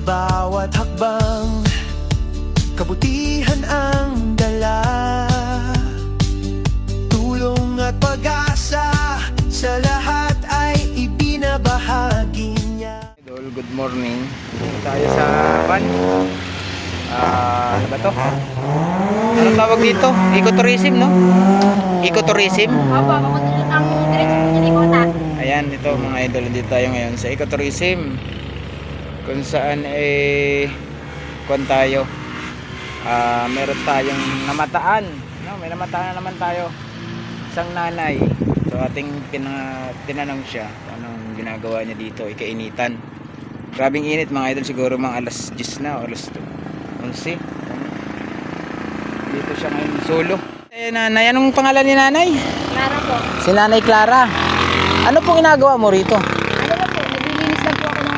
bawat hakbang, kabutihan ang dala. Tulong at pag-asa sa lahat ay ibinabahagi niya. Idol, good morning. Dito tayo sa ano ba to? Anong tawag dito? Ecotourism, no? Ecotourism? Opo, ang diretso po niya Kota. Ayan, ito mga idol, dito tayo ngayon sa ecotourism. Kung saan tayo. Meron tayong namataan, no? May namataan na naman tayo. Isang nanay. So ating tinanong siya kung anong ginagawa niya dito, ikainitan. Grabing init mga idol, siguro mga alas 10 na o alas 11. Dito siya ngayon solo. Nanay, anong pangalan ni nanay? Clara po. Si Nanay Clara. Ano pong ginagawa mo rito? Ano ba po, naglilinis lang po ako ng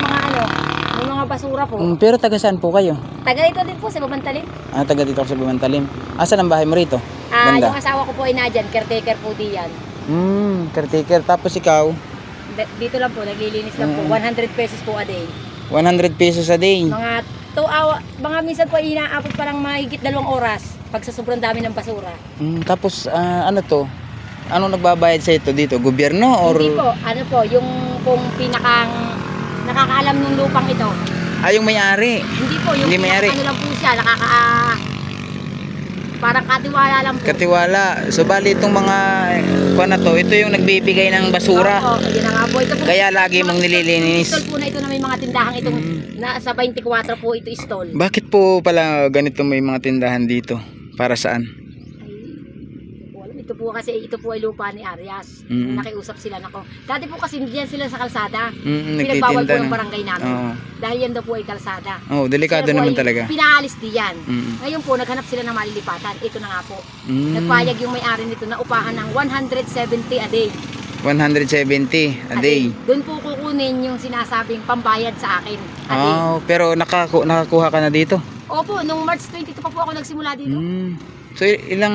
mga basura po. Pero taga saan po kayo? Taga ito din po sa Babantalim. Taga dito ako sa Babantalim. Asan ang bahay mo rito? Yung asawa ko po ay nadyan, caretaker po diyan. Caretaker. Tapos ikaw? Dito lang po, naglilinis lang po. 100 pesos po a day. 100 pesos a day. Mga 2 hours, mga minsan po inaabot parang mahigit 2 oras pag sa sobrang dami ng basura. Tapos ano to? Anong nagbabayad sa ito dito? Gobyerno or? Hindi po, ano po, yung pong pinakang nakakaalam ng lupang ito. Yung may-ari. Hindi po, yung Hindi may-ari. ano lang po siya, parang katiwala lang po. Katiwala. So bali itong mga na to, ito yung nagbibigay ng basura. Oo, yun na nga po. Ito po, Kaya lagi mong nililinis. Stall po na ito na may mga tindahang itong nasa 24 po ito stall. Bakit po pala ganito may mga tindahan dito? Para saan? Ito po kasi ito po ay lupa ni Arias. Nakiusap sila nako. Dati po kasi diyan sila sa kalsada. Pinagbawal po ng barangay namin. Dahil yan daw po ay kalsada. Delikado naman talaga. Pinaalis diyan. Ngayon po naghanap sila ng malilipatan. Ito na nga po. Nagpayag yung may-ari nito na upahan ng 170 a day. 170 a day. Doon po kukunin yung sinasabing pambayad sa akin a day. Pero nakakuha ka na dito? Opo, nung March 22 pa po ako nagsimula dito. So ilang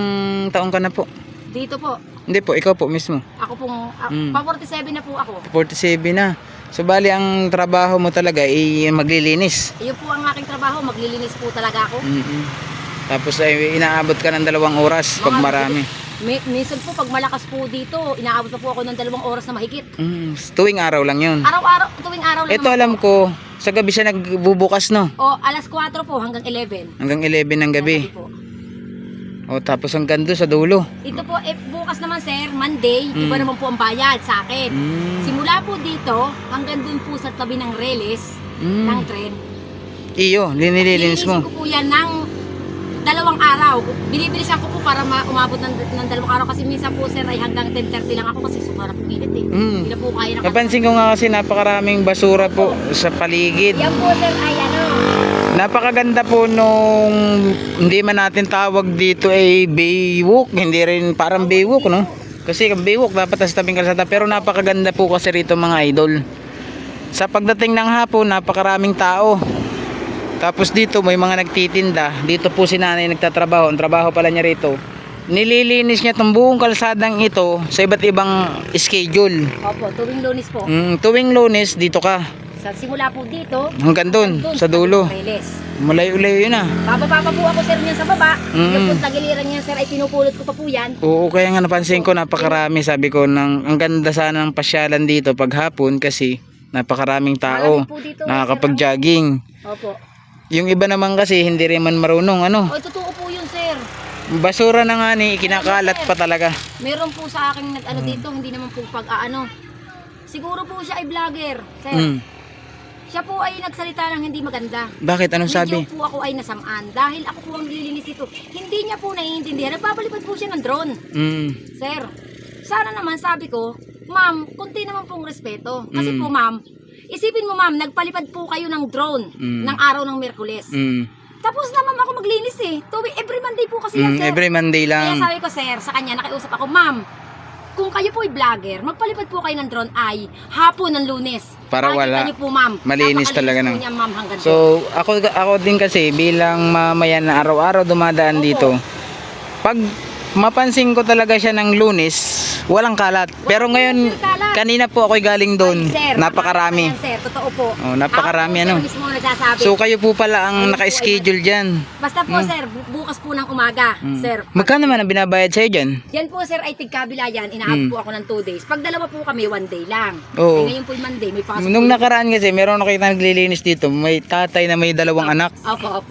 taong ka na po? Dito po. Hindi po, ikaw po mismo. Ako pong, pa 47 na po ako. 47 na. So bali ang trabaho mo talaga ay maglilinis. Yun po ang aking trabaho, maglilinis po talaga ako. Tapos ay inaabot ka ng 2 oras pag marami. Minsan po pag malakas po dito, inaabot pa po ako ng 2 oras na mahigit. Tuwing araw lang yun. Araw-araw, tuwing araw lang. Ito alam ko, sa gabi siya nagbubukas, no? O alas 4 po hanggang 11. Hanggang 11 ng gabi. Po. Tapos hanggang doon sa dulo. Ito po, bukas naman sir, Monday, iba naman po ang bayad sa akin. Simula po dito, hanggang doon po sa tabi ng reles, ng tren. Linilinis mo. Lilinisin ko po yan ng 2 araw. Binibilisan ko po para umabot ng 2 araw kasi minsan po sir ay hanggang 10:30 lang ako kasi sobrang init eh. Hindi na po kaya na. Napansin ko nga kasi napakaraming basura po sa paligid. Yan po sir ay Napakaganda po nung hindi man natin tawag dito ay baywalk, hindi rin parang baywalk, no? Kasi ang baywalk dapat sa tabing kalsada, pero napakaganda po kasi rito mga idol. Sa pagdating ng hapon, napakaraming tao. Tapos dito may mga nagtitinda. Dito po si nanay nagtatrabaho. Ang trabaho pala niya rito, nililinis niya itong buong kalsadang ito sa iba't ibang schedule. Opo, tuwing Lunes po. Tuwing Lunes dito ka. Sa simula po dito Hanggang doon sa dulo. Malayo-layo yun ah. Bababa pa po ako sir niyan sa baba. Yung po tagiliran niyan sir ay pinupulot ko pa po yan. Oo, kaya nga napansin ko napakarami. Sabi ko ang ganda sana ng pasyalan dito pag hapon kasi napakaraming tao. Nakakapag-jogging. Opo. Yung iba naman kasi hindi rin man marunong Totoo po yun sir. Basura na nga ni kinakalat pa talaga. Meron po sa akin dito, hindi naman po siguro po siya ay vlogger sir. Siya po ay nagsalita ng hindi maganda. Bakit? Anong sabi? Medyo po ako ay nasamaan dahil ako po ang nililinis ito. Hindi niya po naiintindihan. Nagpapalipad po siya ng drone. Sir, sana naman sabi ko, ma'am, kunti naman pong respeto. Kasi po ma'am, isipin mo ma'am, nagpalipad po kayo ng drone ng araw ng Miyerkules. Tapos na ma'am ako maglinis eh. Every Monday po kasi yan sir. Every Monday lang. Kaya sabi ko sir, sa kanya nakiusap ako, ma'am, kung kayo po ay vlogger, magpalipad po kayo ng drone ay hapon ng Lunes. Para wala. Niyo po, ma'am. Malinis talaga niya, ma'am, hanggang so, ako din kasi bilang mamayan na araw-araw dumadaan dito. Pag mapansin ko talaga siya ng Lunes, walang kalat. Pero ngayon kanina po ako'y galing doon. Ay, sir, Napakarami. Ayan, sir, totoo po. Oh, napakarami, Ako po, ano? sir, mismo nagsasabi. So kayo po pala ang Ayun po, naka-schedule dyan. Basta po, sir, bukas po ng umaga, sir. Magkano naman ang binabayad sa'yo dyan? Yan po, sir, ay tigkabila yan. Inaabot po ako ng 2 days. Pag dalawa po kami, 1 day lang. Oo. Eh, ngayon po yung Monday, may pasok Nung po. nakaraan kasi, meron nakita naglilinis dito. May tatay na may 2 anak. Opo.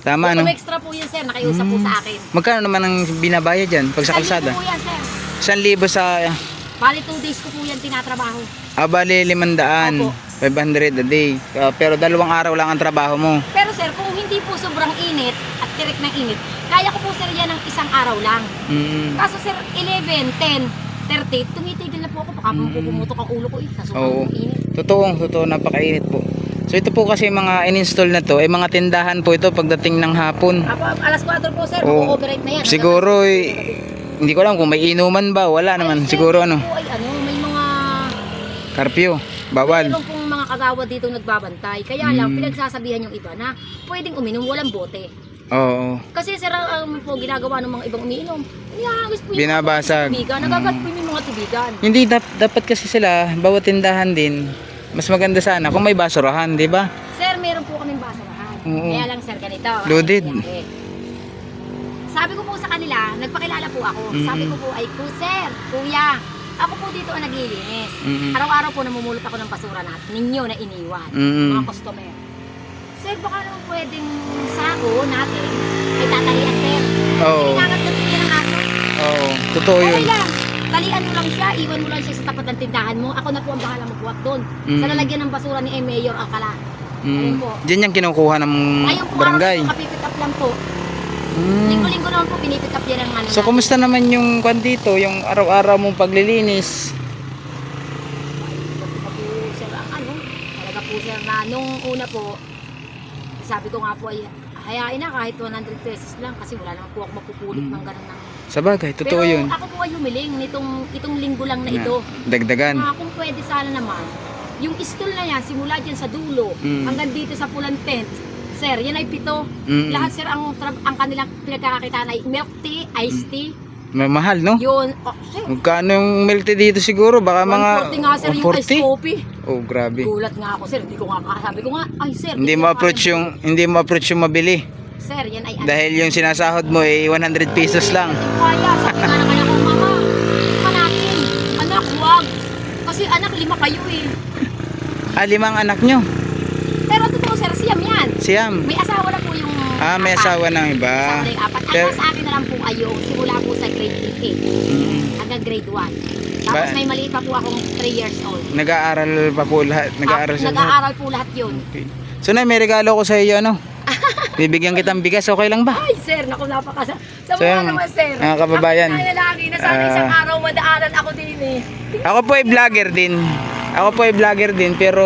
Tama, Kung no? extra po yan, sir, nakiusap po sa akin. Magkano naman ang binabayad dyan pag sa kalsada? Po yan, sir. 1,000 sa... Bali 2 days ko po yan tinatrabaho. Bali 500. Opo. 500 a day. Pero 2 araw lang ang trabaho mo. Pero sir, kung hindi po sobrang init at tirik ng init, kaya ko po sir yan ng 1 araw lang. Mm. Kaso sir, 11, 10, 30, tumitigil na po ako. Baka pumuputok ang ulo ko sa Oo. sobrang init. Totoo, napakainit po. So ito po kasi mga in-install na to, mga tindahan po ito pagdating ng hapon. Ako, alas 4 po sir, Oo. mag-ooperate na yan. Siguro, hindi ko alam kung may inuman ba, wala naman. Sir, Siguro ano, po ay may mga... curfew, bawal. Meron pong mga kagawad dito nagbabantay. Kaya lang, pinagsasabihan yung iba na pwedeng uminom, walang bote. Oo. Kasi sir, ang po ginagawa ng mga ibang umiinom, nihagis po yung Binabasag. mga tubigan, nagagat po yung mga tubigan. Hindi, dapat kasi sila, bawat tindahan din, mas maganda sana kung may basurahan, di ba? Sir, meron po kaming basurahan. Oo. Kaya lang sir, ganito. Loaded. nangyari. Sabi ko po sa kanila, nagpakilala po ako. Sabi ko po ay, sir, kuya, ako po dito ang naglilinis. Araw-araw po namumulot ako ng basura ninyo na iniwan. Mga customer. Sir, baka naman pwedeng sako natin ay tatalian, sir. Oo. Kasi nakagat po yan ang aso. Oo, totoo Okay yun. lang. Talian mo lang siya, iwan mo lang siya sa tapat ng tindahan mo. Ako na po ang bahala magbuhat doon. Sa lalagyan ng basura ni Mayor Alcala. Ayun po. Diyan yung kinukuha ng Ayun po barangay. ako, kapipick up lang po. Linggo-linggo naman po pinipick up yan ang ano. So, kumusta naman yung kwan dito, yung araw-araw mong paglilinis? Talaga po sir, talaga po sir na nung una po, sabi ko nga po ay hayain na kahit 100 pesos lang kasi wala naman po ako mapupulit ng ganun ng... Sa bagay, totoo Pero yun. ako po ay humiling itong linggo lang na ito. Dagdagan. Kung pwede sana naman, yung stool na yan, simula dyan sa dulo, hanggang dito sa pulang tent, sir, yan ay 7. Lahat sir, ang kanilang pinagkakakitaan ay milk tea, iced tea. Mahal, no? Yun, sir. Magkano yung milk tea dito siguro? Baka mga 140 nga sir, yung iced coffee. Oh, grabe. Gulat nga ako sir, hindi ko nga sabi ko nga, ay sir. Hindi mo approach yung mabili. Sir, yan ay Dahil yung sinasahod mo ay 100 pesos lang. Kaya, sabi nga na kaya ko, mama, natin, anak, huwag. Kasi anak, 5 kayo eh. 5 anak nyo. Pero totoo sir, siyam yan. Siyam. May asawa na po yung... May asawa ng iba. Asawa na yung 4. Ang Pero, nasa akin na lang po ay yung simula po sa grade 8 hanggang grade 1. Tapos may maliit pa po akong 3 years old. nag-aaral pa po lahat. Nag-aaral sila. Nag-aaral po lahat yun. Okay. So, may regalo ko sa iyo, ano? Bibigyan kitang bigas, okay lang ba? Ay sir, naku napakasa. Sa So, mga yan, naman sir. mga kababayan. Ako kaya lagi na sana isang araw madaanan ako din eh. Ako po ay vlogger din. Pero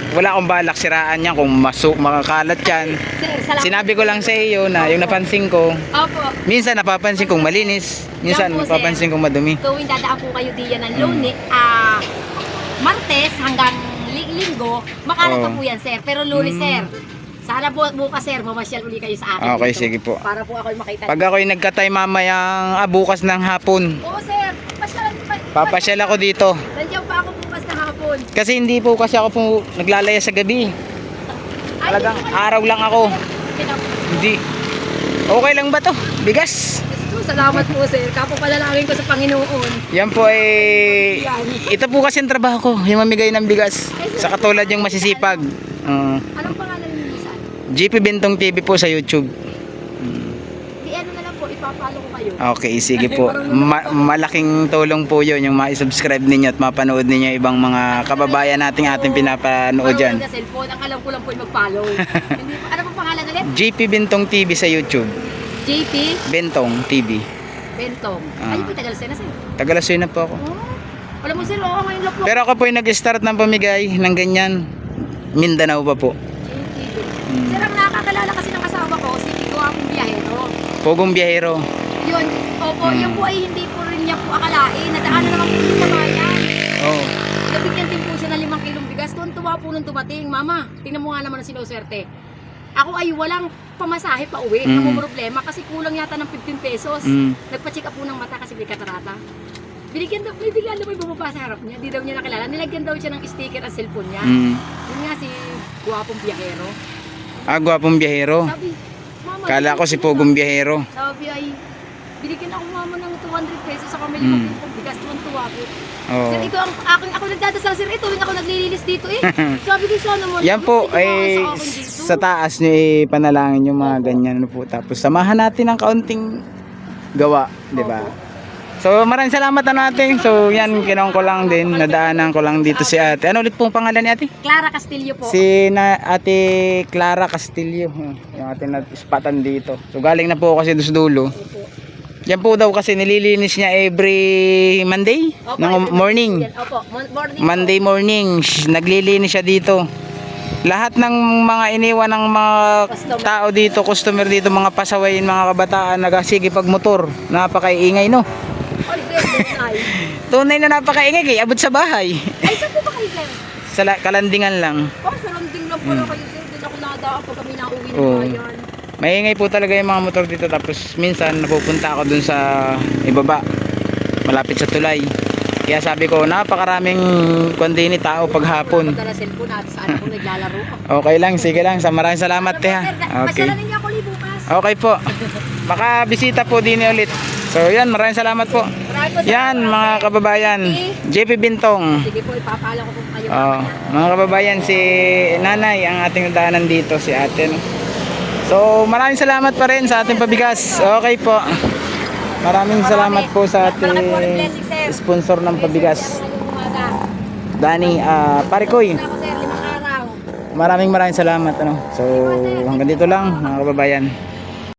wala akong balak siraan yan kung makakalat yan. Sir, salamat. Sinabi ko lang sa iyo na yung napansin ko, Opo. minsan napapansin kong malinis, minsan Yan po, napapansin kong madumi. Tuwing dadaan po kayo diyan ng Lunes, Martes hanggang Linggo, makarata Oo. po yan sir. Pero Lunes sir, sana po bukas sir, mamasyal uli kayo sa akin. Okay, dito. sige po. Para po ako makita. Pag ako'y nagka-time mamayang bukas ng hapon, Oo sir, pasyalan pa. papasyal ako dito. Nandiyan pa ako bukas na hapon. Kasi hindi po kasi ako po naglalaya sa gabi. Ay, Talagang hindi ko araw lang ako. Hindi. Okay lang ba to? Bigas. Salamat po sir, kapapalalangin ko sa Panginoon. Yan po ay... Ito po kasi ang trabaho ko, yung mamigay ng bigas. Sa katulad yung masisipag. Anong pangalan niyo sa GP Bentong TV po sa YouTube. Di ano na lang po, ipapalo ko kayo. Okay, sige po. Malaking tulong po yun yung ma-subscribe ninyo at mapanood ninyo ibang mga kababayan nating ating pinapanood dyan. Marunong na cellphone, ang alam ko lang po yung mag-follow. Hindi po, ano pong pangalan ulit? GP Bentong TV sa YouTube. JP Bentong TV. Bentong. Ay, po tagal sir na sir. Tagalasay na po ako. Oh, alam mo sir, oo, ngayon lang po. Pero ako po yung nag-start ng pamigay ng ganyan. Mindanao pa po. JP. Sir, ang nakakalala kasi ng asawa ko, si Tico akong biyahero. Pogong biyahero. Yun, opo, yun po ay hindi po rin niya po akalain. Nadaanan naman po sa bayan. Oh. Nabigyan din po siya ng 5 kilong bigas. Tuwa po nung dumating, mama, tingnan mo nga naman ang sinuswerte. Ako ay walang pamasahe pa uwi. Ang problema kasi kulang yata ng 15 pesos. Nagpa-check up po ng mata kasi may katarata. Bibigyan daw may bumaba sa harap niya. Di daw niya nakilala. Nilagyan daw siya ng sticker ang cellphone niya. Yun nga si Guwapong Biyahero. Gwapong biyahero. Sabi, mama. Kala ko si Pugong biyahero. Sabi ay, binigyan ako mama ng 200 pesos sa kamili mo. Bigas tuwan-tuwa ko. Oo. Sir, ito ang aking ako nagdadasal sir. Ito rin ako naglilinis dito eh. Sabi ko sana mo. Yan po ay sa taas nyo panalangin yung mga ganyan po. Tapos samahan natin ng kaunting gawa, di ba? So maraming salamat na natin. So yan, kinong ko lang din, nadaanan ko lang dito si ate. Ano ulit pong pangalan ni ate? Clara Castillo po. Si ate Clara Castillo. Yung ating ispatan dito. So galing na po kasi doon sa dulo. Yan po daw kasi nililinis niya every Monday Opo, ng morning. Opo, morning. Monday morning, naglilinis siya dito. Lahat ng mga iniwan ng mga tao dito, customer dito, mga pasawayin, mga kabataan, nagasige pag motor. Napakaingay, no? Ay, sir, ay. Tunay na napakaingay, kaya abot sa bahay. Ay, saan po ba kayo, sir? Sa kalandingan lang. Oh, surrounding lang pala kayo, sir. Doon ako nadaan pag kami nauwi ng Oo. bayan. Maingay po talaga yung mga motor dito. Tapos minsan napupunta ako dun sa ibaba, malapit sa tulay. Kaya sabi ko, napakaraming kundi ni tao paghapon. Pagdala cellphone natin sa anak ko naglalaro. Okay lang, sige lang. Maraming salamat, te, ha. Okay. Pasyalan ninyo ako ulit bukas. Okay po. Makabisita po din ulit. So yan, maraming salamat po. Maraming po, sir. Yan mga kababayan, JP Bintong. Sige po, ipapala ko po kayo. Mga kababayan, si nanay ang ating daanan dito, si ate, no? So maraming salamat pa rin sa ating pabigas. Okay po. Maraming salamat po sa ating sponsor ng pabigas, Dani Parikoy. Ako, sir, 5 araw. Maraming salamat, ano. So hanggang dito lang mga kababayan.